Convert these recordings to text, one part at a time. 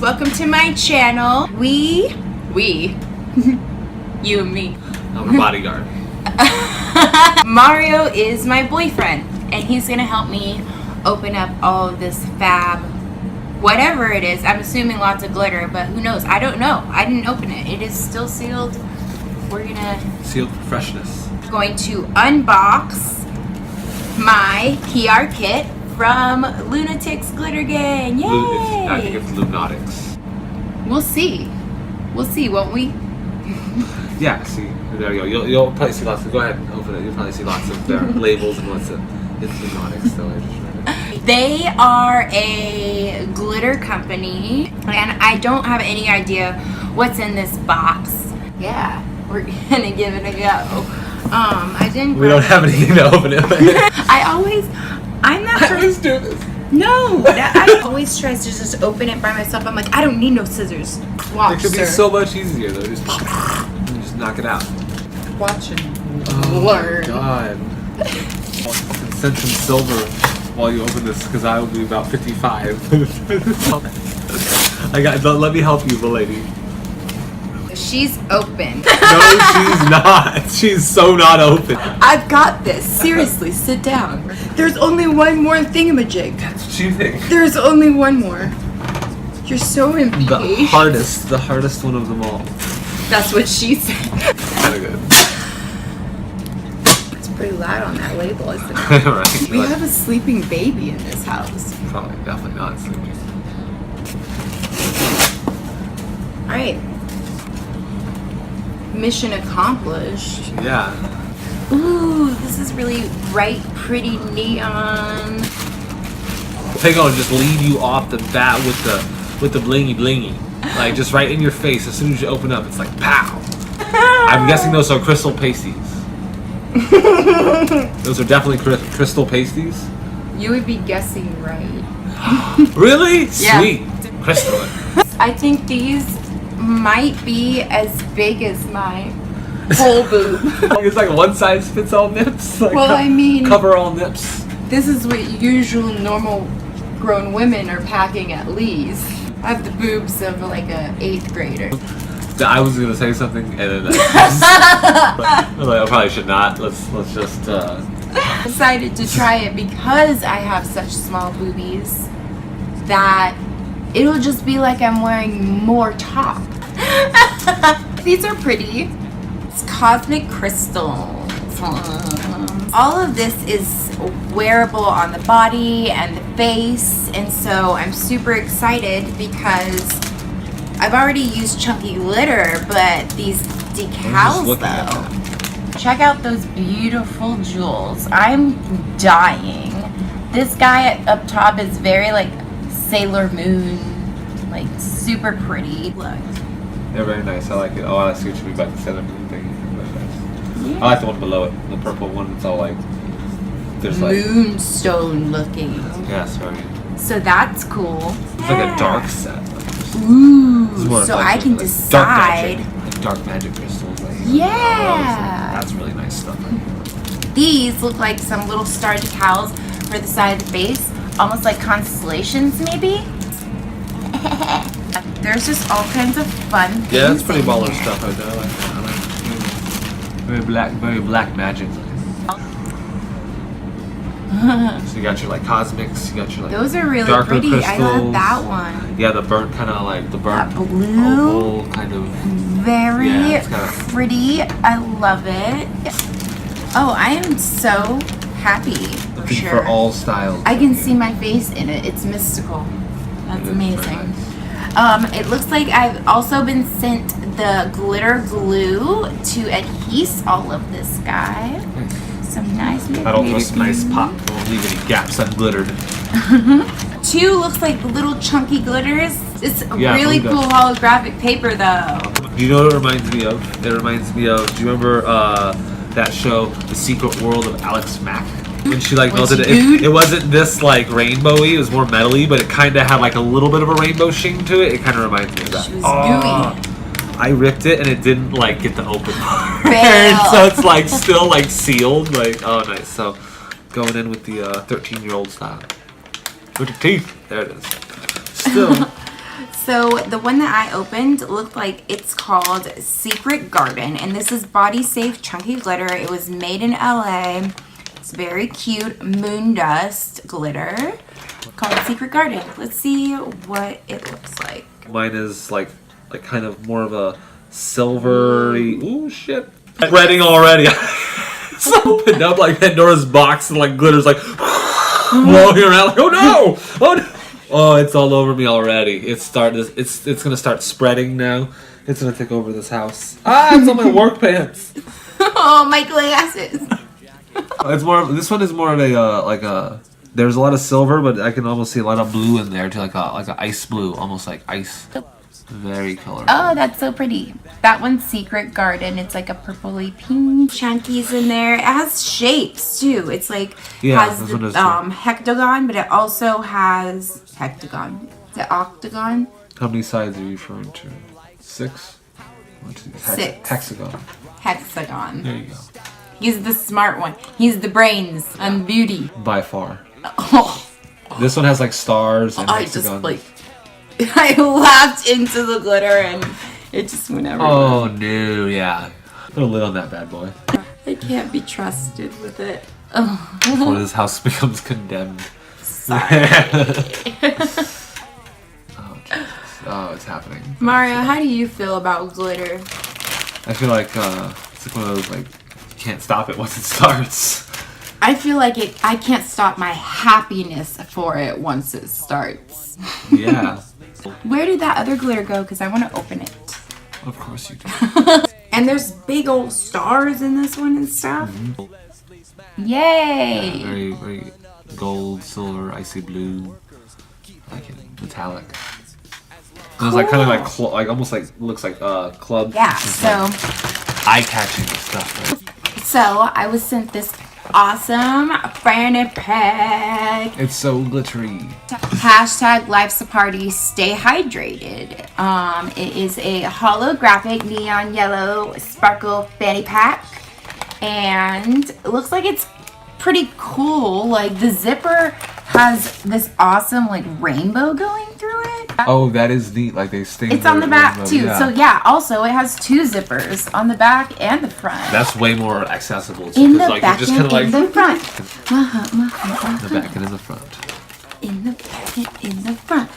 Welcome to my channel. We, you and me. I'm a bodyguard. Mario is my boyfriend, and he's gonna help me open up all of this fab, whatever it is. I'm assuming lots of glitter, but who knows? I don't know. I didn't open it. It is still sealed. We're gonna Sealed for freshness. going to unbox my PR kit from Lunatics Glitter Gang. Yay! I think it's Lunatics. We'll see. We'll see, won't we? Yeah, see. There you go. You'll probably see lots of... Go ahead and open it. You'll probably see lots of their labels and what's it. It's Lunatics, though. I just read it. They are a glitter company, and I don't have any idea what's in this box. Yeah, we're gonna give it a go. I didn't. We don't have anything to open it with. I'm not sure. Let's do this. No, I always try to just open it by myself. I'm like, I don't need no scissors. Watch, It could be sir. so much easier, though. Just knock it out. Watch and Oh, learn. my God. Send some silver while you open this, because I will be about 55. Let me help you, milady. She's open. No, she's not. She's so not open. I've got this. Seriously, sit down. There's only one more thingamajig. That's what you think. There's only one more. You're so impatient. The hardest one of them all. That's what she said. Kind of good. It's pretty loud on that label, isn't it? Right. We have a sleeping baby in this house. Probably definitely not sleeping. Alright. Mission accomplished. Yeah. Ooh, this is really bright, pretty neon. They're gonna just lead you off the bat with the blingy blingy, like just right in your face. As soon as you open up, it's like pow. I'm guessing those are crystal pasties. Those are definitely crystal pasties. You would be guessing right. Really? Yeah. Sweet. Crystal. I think these might be as big as my whole boob. It's like one size fits all nips. Like Well, I mean- cover all nips. This is what usual normal grown women are packing at least. I have the boobs of like a 8th grader. I was gonna say something, and then I probably should not. Let's just. Decided to try it because I have such small boobies that it'll just be like I'm wearing more top. These are pretty. It's cosmic crystals. All of this is wearable on the body and the face, and so I'm super excited because I've already used chunky glitter, but these decals though. Check out those beautiful jewels. I'm dying. This guy up top is very like Sailor Moon, like super pretty. Look. Yeah, very nice. I like it. Oh, I see what you mean by the Sailor Moon thing. Very nice. Yeah. I like the one below it, the purple one. It's all like there's like Moonstone looking. yes, very. So that's cool. It's like a dark set. Ooh, It's more so like I can like decide. dark magic crystals. Like, Yeah. that's really nice stuff. These look like some little star decals for the side of the face, almost like constellations maybe. There's just all kinds of fun things. Yeah, that's pretty in baller here. stuff. I like that. I like it. Very black magic. So you got your like cosmics. You got your like Those are really darker pretty. I love crystals. that one. Yeah, the burnt kind of like the burnt That blue. oval kind of. Very Yeah, it's kinda- pretty. I love it. Oh, I am so happy for Looking sure. for all styles. I can see my face in it. It's mystical. That's It is amazing. very It looks like I've also been sent the glitter glue to adhese all of this guy. Some nice. I don't trust nice pop. Don't leave any gaps unglittered. 2 looks like little chunky glitters. It's Yeah, really blue cool does. holographic paper though. Do you know what it reminds me of? It reminds me of. Do you remember that show, The Secret World of Alex Mack? When she like When melted she it. gooed? It wasn't this like rainbowy. It was more metally, but it kind of had like a little bit of a rainbow sheen to it. It kind of reminds me of that. She was gooey. I ripped it and it didn't like get the open part. Fail. So it's like still like sealed. Like oh nice. So going in with the 13-year-old style. With the teeth. There it is. Still. So the one that I opened looked like it's called Secret Garden, and this is Body Safe Chunky Glitter. It was made in LA. It's very cute moon dust glitter called Secret Garden. Let's see what it looks like. Mine is like kind of more of a silvery. Ooh, shit! Spreading already. It's opened up like Pandora's box and like glitters like flowing around. Like, oh no! Oh no! Oh, it's all over me already. It's gonna start spreading now. It's gonna take over this house. Ah, it's on my work pants. Oh, my glasses. It's more. This one is more of a There's a lot of silver, but I can almost see a lot of blue in there too, like a ice blue, almost like ice. Very colorful. Oh, that's so pretty. That one's Secret Garden. It's like a purpley pink. Chunkies in there. It has shapes too. It's like has the hectagon, but it also has hectagon. Is it octagon? How many sides are you referring to? 6? 1, 2, 6. Hexagon. Hexagon. There you go. He's the smart one. He's the brains and beauty. By far. Oh, This one has like stars and hexagons. I laughed into the glitter and it just went everywhere. Oh no, yeah. Put a lid on that bad boy. I can't be trusted with it. Oh. Before this house becomes condemned. Sorry. Oh, it's happening. Mario, how do you feel about glitter? I feel like it's like one of those like you can't stop it once it starts. I feel like I can't stop my happiness for it once it starts. Yeah. Where did that other glitter go? Because I want to open it. Of course you do. And there's big old stars in this one and stuff. Mm-hmm. Yay! Yeah, very, very gold, silver, icy blue. I like it. Metallic. It was like kind of like almost like looks like club. Yeah. So eye-catching stuff. Right? So I was sent this awesome fanny pack. It's so glittery. Hashtag Life's a Party, stay hydrated. It is a holographic neon yellow sparkle fanny pack. And it looks like it's pretty cool. Like the zipper has this awesome like rainbow going through it. Oh, that is neat. Like they stay. It's on the back too. Yeah. So yeah, also it has 2 zippers on the back and the front. That's way more accessible. In the like, back just and like, in the front. In the back and in the front. In the back and in the front.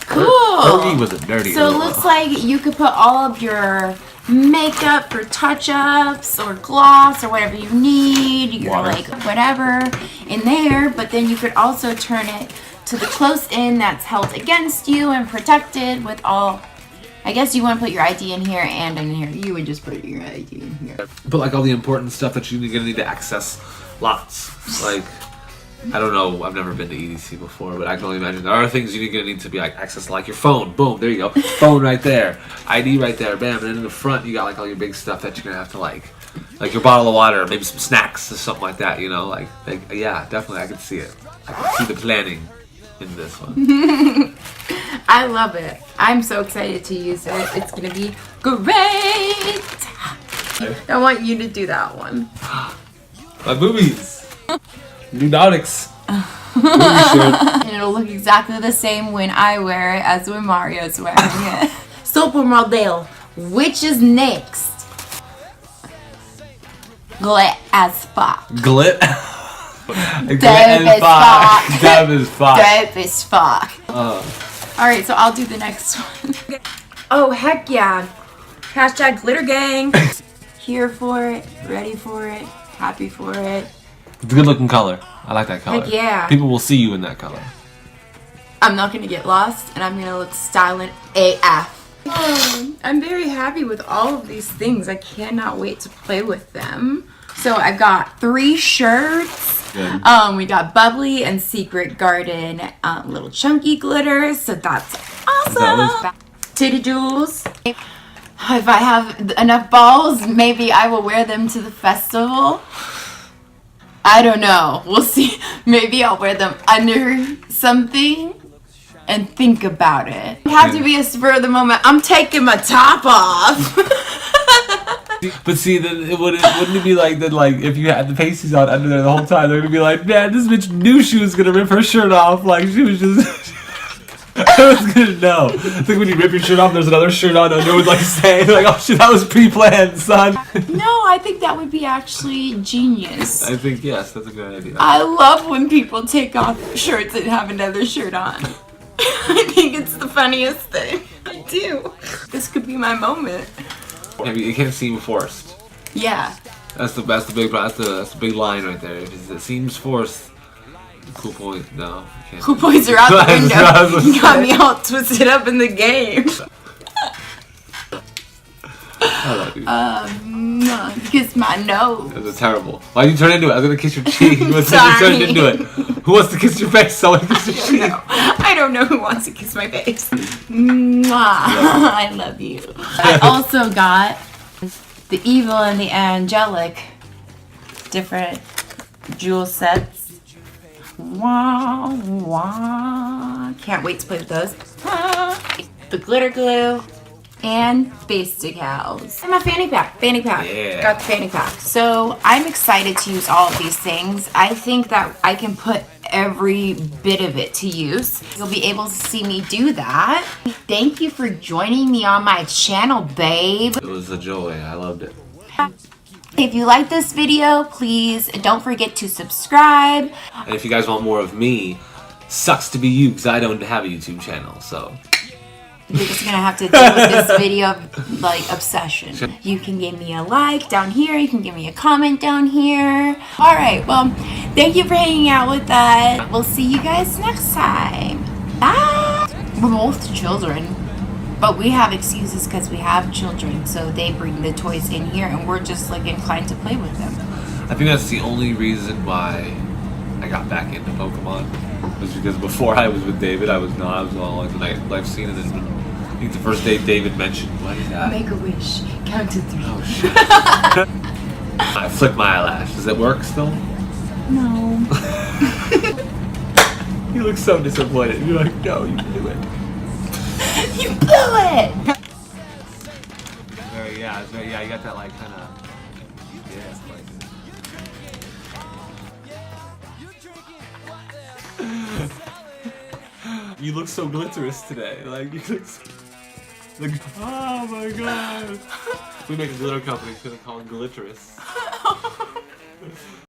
Cool. Fergie was a dirty. So it looks like you could put all of your makeup for touch-ups or gloss or whatever you need, your like whatever in there, but then you could also turn it to the close in that's held against you and protected with all. I guess you want to put your ID in here and in here. You would just put your ID in here. But like all the important stuff that you're gonna need to access lots. Like I don't know, I've never been to EDC before, but I can only imagine there are things you're gonna need to be like access, like your phone. Boom, there you go. Phone right there. ID right there, bam. And then in the front you got like all your big stuff that you're gonna have to like your bottle of water, maybe some snacks or something like that, you know? Like yeah, definitely I can see it. I can see the planning in this one. I love it. I'm so excited to use it. It's gonna be great. I want you to do that one. My boobies. Nunotics. And it'll look exactly the same when I wear it as when Mario's wearing it. Supermodel, which is next? Glit as fuck. Glit? Dope as fuck. Dope as fuck. Dope as fuck. Alright, so I'll do the next one. Oh, heck yeah. Hashtag glitter gang. Here for it, ready for it, happy for it. It's a good looking color. I like that color. Heck yeah. People will see you in that color. I'm not gonna get lost and I'm gonna look styling AF. I'm very happy with all of these things. I cannot wait to play with them. So I've got 3 shirts. Good. We got Bubbly and Secret Garden little chunky glitters. So that's awesome. Titty jewels. If I have enough balls, maybe I will wear them to the festival. I don't know. We'll see. Maybe I'll wear them under something and think about it. It have to be a spur of the moment. I'm taking my top off. But see, then wouldn't it be like that? Like if you had the pasties on under there the whole time, they're gonna be like, "Man, this bitch knew she was gonna rip her shirt off. Like she was just." I was gonna know. I think when you rip your shirt off, there's another shirt on under with like saying like, "Oh shit, that was pre-planned, son." No, I think that would be actually genius. I think yes, that's a good idea. I love when people take off shirts and have another shirt on. I think it's the funniest thing. I do. This could be my moment. Maybe it can't seem forced. Yeah. That's the big line right there. If it seems forced, cool point. No, you can't. Cool points are out the That's what I was window. gonna You got say. me all twisted up in the game. I love you. Kiss my nose. That was terrible. Why'd you turn into it? I was gonna kiss your cheek. You Sorry. turned into it. Who wants to kiss your face? Someone kiss your cheek. No, I don't know who wants to kiss my face. Mwah. I love you. I also got the evil and the angelic different jewel sets. Wah, wah. Can't wait to play with those. The glitter glue and base decals. And my fanny pack. Yeah. Got the fanny pack. So I'm excited to use all of these things. I think that I can put every bit of it to use. You'll be able to see me do that. Thank you for joining me on my channel, babe. It was a joy. I loved it. If you like this video, please don't forget to subscribe. And if you guys want more of me, sucks to be you because I don't have a YouTube channel. So You're just gonna have to deal with this video of, like, obsession. You can give me a like down here. You can give me a comment down here. Alright, well, thank you for hanging out with us. We'll see you guys next time. Bye! We're both children. But we have excuses because we have children. So they bring the toys in here and we're just, like, inclined to play with them. I think that's the only reason why I got back into Pokemon. Was because before I was with David, I was not. I was all like the nightlife scene, and then I think the first day David mentioned, "What is that?" Make a wish. Count to 3. Oh shit! I flicked my eyelash. Does it work still? No. You look so disappointed. You're like, "No, you blew it." You blew it! It's very, yeah. You got that like kind of, yeah, like. You look so glitterous today. Like you look. Like, oh my god. We make a glitter company. It's gonna call it Glitterous.